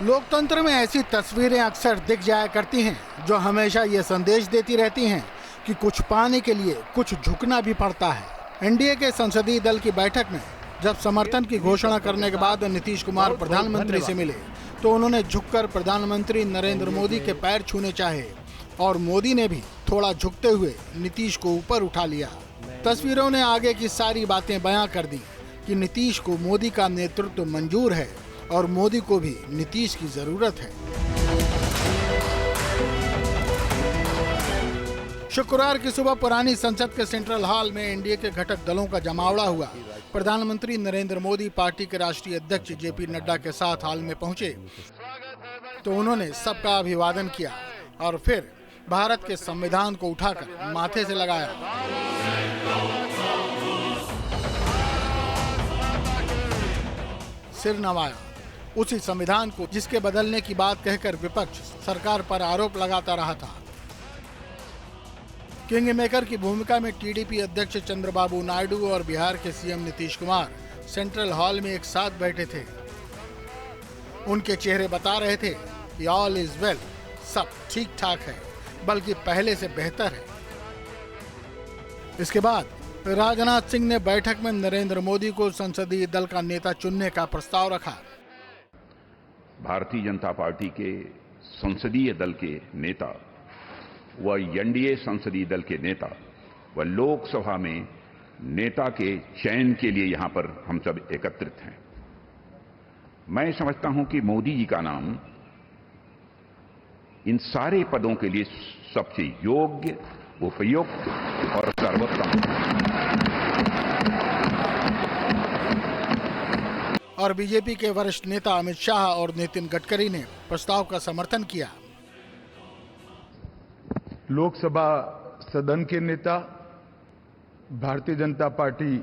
लोकतंत्र में ऐसी तस्वीरें अक्सर दिख जाया करती हैं जो हमेशा ये संदेश देती रहती हैं कि कुछ पाने के लिए कुछ झुकना भी पड़ता है। एनडीए के संसदीय दल की बैठक में जब समर्थन की घोषणा करने के बाद नीतीश कुमार प्रधानमंत्री से मिले तो उन्होंने झुककर प्रधानमंत्री नरेंद्र मोदी के पैर छूने चाहे और मोदी ने भी थोड़ा झुकते हुए नीतीश को ऊपर उठा लिया। तस्वीरों ने आगे की सारी बातें बयां कर दी कि नीतीश को मोदी का नेतृत्व मंजूर है और मोदी को भी नीतीश की जरूरत है। शुक्रवार की सुबह पुरानी संसद के सेंट्रल हॉल में एनडीए के घटक दलों का जमावड़ा हुआ। प्रधानमंत्री नरेंद्र मोदी पार्टी के राष्ट्रीय अध्यक्ष जेपी नड्डा के साथ हॉल में पहुंचे तो उन्होंने सबका अभिवादन किया और फिर भारत के संविधान को उठाकर माथे से लगाया। सिर नवाया उसी संविधान को जिसके बदलने की बात कहकर विपक्ष सरकार पर आरोप लगाता रहा था। किंग मेकर की भूमिका में टीडीपी अध्यक्ष चंद्रबाबू नायडू और बिहार के CM Nitish Kumar central hall में एक साथ बैठे थे। उनके चेहरे बता रहे थे कि ऑल इज वेल, सब ठीक ठाक है, बल्कि पहले से बेहतर है। इसके बाद राजनाथ सिंह ने बैठक में नरेंद्र मोदी को संसदीय दल का नेता चुनने का प्रस्ताव रखा। भारतीय जनता पार्टी के संसदीय दल के नेता व एनडीए संसदीय दल के नेता व लोकसभा में नेता के चयन के लिए यहां पर हम सब एकत्रित हैं। मैं समझता हूं कि मोदी जी का नाम इन सारे पदों के लिए सबसे योग्य, उपयुक्त और सर्वोत्तम। और बीजेपी के वरिष्ठ नेता अमित शाह और नितिन गडकरी ने प्रस्ताव का समर्थन किया। लोकसभा सदन के नेता, भारतीय जनता पार्टी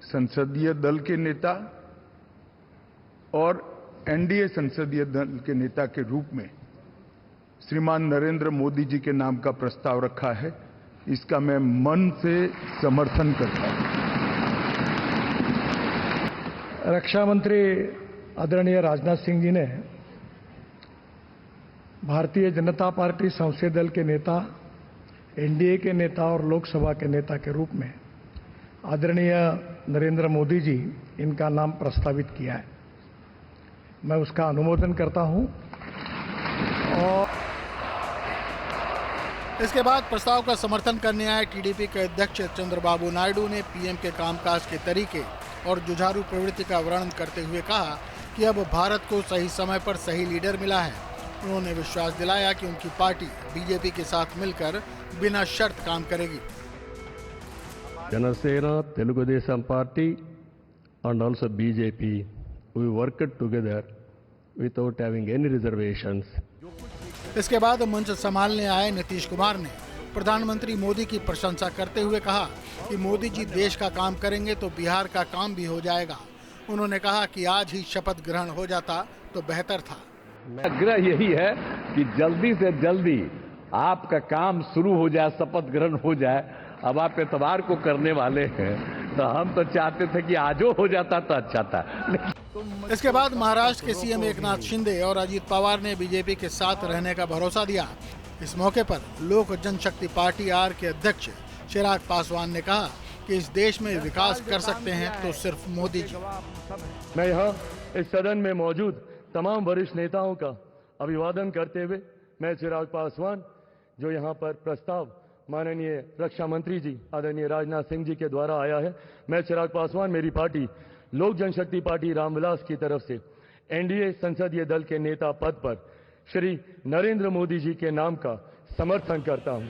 संसदीय दल के नेता और एनडीए संसदीय दल के नेता के रूप में श्रीमान नरेंद्र मोदी जी के नाम का प्रस्ताव रखा है। इसका मैं मन से समर्थन करता हूं। रक्षा मंत्री आदरणीय राजनाथ सिंह जी ने भारतीय जनता पार्टी संसदीय दल के नेता, एनडीए के नेता और लोकसभा के नेता के रूप में आदरणीय नरेंद्र मोदी जी इनका नाम प्रस्तावित किया है। मैं उसका अनुमोदन करता हूं। और इसके बाद प्रस्ताव का समर्थन करने आए टीडीपी के अध्यक्ष चंद्रबाबू नायडू ने पीएम के कामकाज के तरीके और जुझारू प्रवृत्ति का वर्णन करते हुए कहा कि अब भारत को सही समय पर सही लीडर मिला है। उन्होंने विश्वास दिलाया कि उनकी पार्टी बीजेपी के साथ मिलकर बिना शर्त काम करेगी। Janasena, Telugu Desam party and also BJP, we worked together without having any reservations. इसके बाद मंच संभालने आए नीतीश कुमार ने प्रधानमंत्री मोदी की प्रशंसा करते हुए कहा कि मोदी जी देश का काम करेंगे तो बिहार का काम भी हो जाएगा। उन्होंने कहा कि आज ही शपथ ग्रहण हो जाता तो बेहतर था। आग्रह यही है कि जल्दी से जल्दी आपका काम शुरू हो जाए, शपथ ग्रहण हो जाए। अब आप एतवार को करने वाले हैं तो हम तो चाहते थे कि आजो हो जाता तो अच्छा था। इसके बाद महाराष्ट्र के सीएम एकनाथ शिंदे और अजीत पवार ने बीजेपी के साथ रहने का भरोसा दिया। इस मौके पर लोक जनशक्ति पार्टी आर के अध्यक्ष चिराग पासवान ने कहा कि इस देश में विकास कर सकते हैं तो सिर्फ मोदी जी। मैं यहाँ इस सदन में मौजूद तमाम वरिष्ठ नेताओं का अभिवादन करते हुए मैं चिराग पासवान, जो यहाँ पर प्रस्ताव माननीय रक्षा मंत्री जी आदरणीय राजनाथ सिंह जी के द्वारा आया है, मैं चिराग पासवान मेरी पार्टी लोक जनशक्ति पार्टी रामविलास की तरफ से एनडीए संसदीय दल के नेता पद पर श्री नरेंद्र मोदी जी के नाम का समर्थन करता हूं।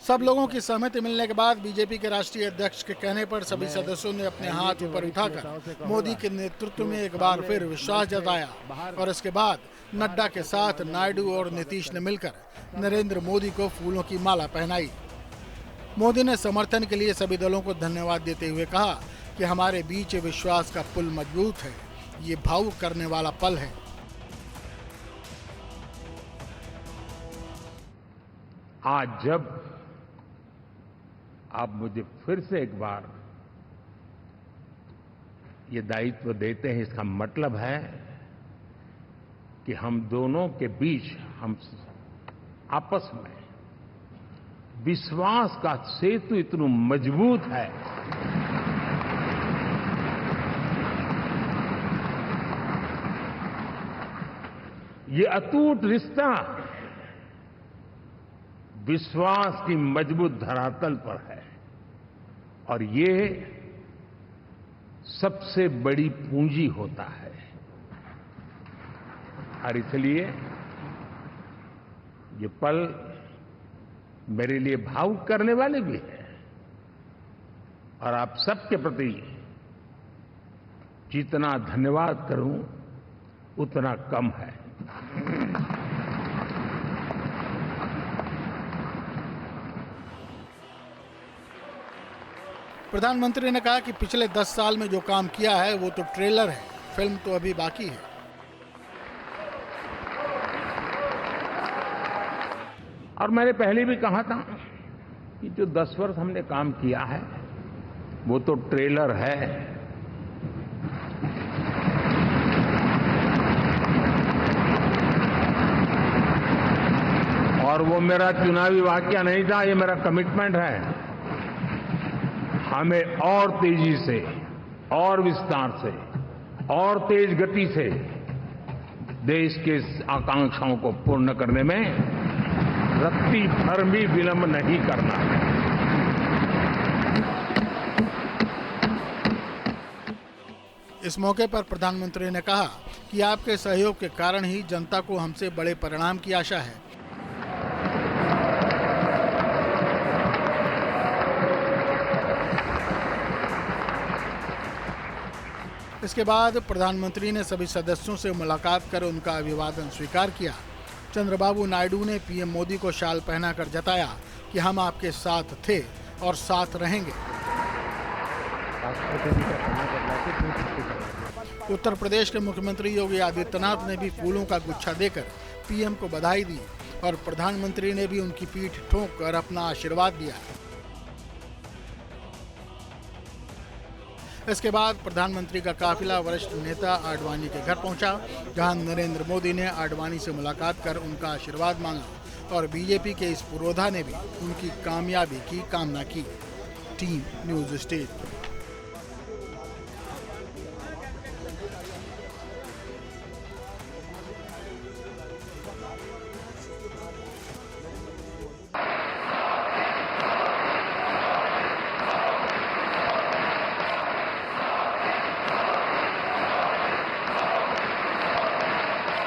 सब लोगों की सहमति मिलने के बाद बीजेपी के राष्ट्रीय अध्यक्ष के कहने पर सभी सदस्यों ने अपने हाथ ऊपर उठाकर मोदी के नेतृत्व में एक बार फिर विश्वास जताया और इसके बाद नड्डा के साथ नायडू और नीतीश ने मिलकर नरेंद्र मोदी को फूलों की माला पहनाई। मोदी ने समर्थन के लिए सभी दलों को धन्यवाद देते हुए कहा कि हमारे बीच विश्वास का पुल मजबूत है। ये भावुक करने वाला पल है। आज जब आप मुझे फिर से एक बार ये दायित्व देते हैं, इसका मतलब है कि हम दोनों के बीच हम आपस में विश्वास का सेतु इतना मजबूत है ये अटूट रिश्ता विश्वास की मजबूत धरातल पर है और ये सबसे बड़ी पूंजी होता है और इसलिए ये पल मेरे लिए भावुक करने वाले भी हैं और आप सबके प्रति जितना धन्यवाद करूं उतना कम है। प्रधानमंत्री ने कहा कि पिछले 10 साल में जो काम किया है वो तो ट्रेलर है, फिल्म तो अभी बाकी है। और मैंने पहले भी कहा था कि जो 10 वर्ष हमने काम किया है वो तो ट्रेलर है। और वो मेरा चुनावी वाक्य नहीं था, ये मेरा कमिटमेंट है। हमें और तेजी से और विस्तार से और तेज गति से देश के आकांक्षाओं को पूर्ण करने में रत्ती भर भी विलंब नहीं करना है। इस मौके पर प्रधानमंत्री ने कहा कि आपके सहयोग के कारण ही जनता को हमसे बड़े परिणाम की आशा है। इसके बाद प्रधानमंत्री ने सभी सदस्यों से मुलाकात कर उनका अभिवादन स्वीकार किया। चंद्रबाबू नायडू ने पीएम मोदी को शाल पहनाकर जताया कि हम आपके साथ थे और साथ रहेंगे। उत्तर प्रदेश के मुख्यमंत्री योगी आदित्यनाथ ने भी फूलों का गुच्छा देकर पीएम को बधाई दी और प्रधानमंत्री ने भी उनकी पीठ ठोक कर अपना आशीर्वाद दिया। इसके बाद प्रधानमंत्री का काफिला वरिष्ठ नेता आडवाणी के घर पहुंचा, जहां नरेंद्र मोदी ने आडवाणी से मुलाकात कर उनका आशीर्वाद मांगा और बीजेपी के इस पुरोधा ने भी उनकी कामयाबी की कामना की। Team news state.